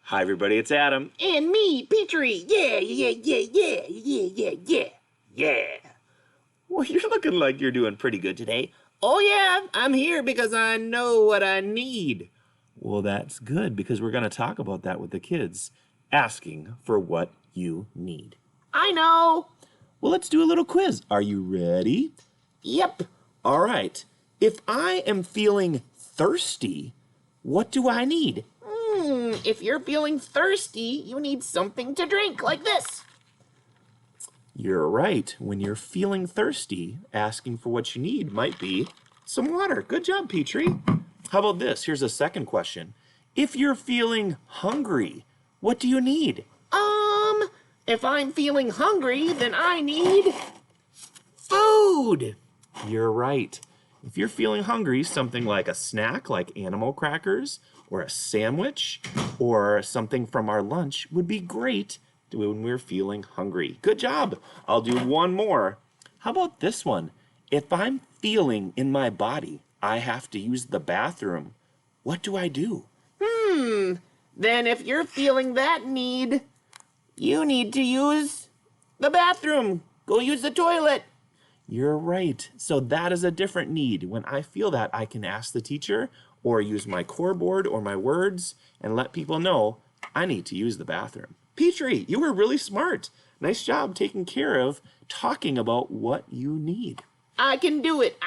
Hi, everybody. It's Adam. And me, Petri. Yeah. Well, you're looking like you're doing pretty good today. Oh, yeah, I'm here because I know what I need. Well, that's good because we're going to talk about that with the kids, asking for what you need. I know. Well, let's do a little quiz. Are you ready? Yep. All right. If I am feeling thirsty, what do I need? If you're feeling thirsty, you need something to drink like this. You're right. When you're feeling thirsty, asking for what you need might be some water. Good job, Petri. How about this? Here's a second question. If you're feeling hungry, what do you need? If I'm feeling hungry, then I need food. You're right. If you're feeling hungry, something like a snack like animal crackers or a sandwich or something from our lunch would be great when we're feeling hungry. Good job. I'll do one more. How about this one? If I'm feeling in my body, I have to use the bathroom. What do I do? Then if you're feeling that need, you need to use the bathroom. Go use the toilet. You're right. So that is a different need. When I feel that, I can ask the teacher or use my core board or my words and let people know I need to use the bathroom. Petri, you were really smart. Nice job taking care of talking about what you need. I can do it.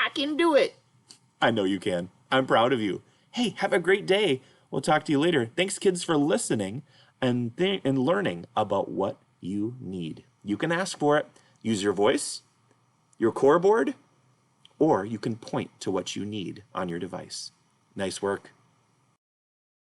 I know you can. I'm proud of you. Hey, have a great day. We'll talk to you later. Thanks, kids, for listening and learning about what you need. You can ask for it. Use your voice, your core board, or you can point to what you need on your device. Nice work.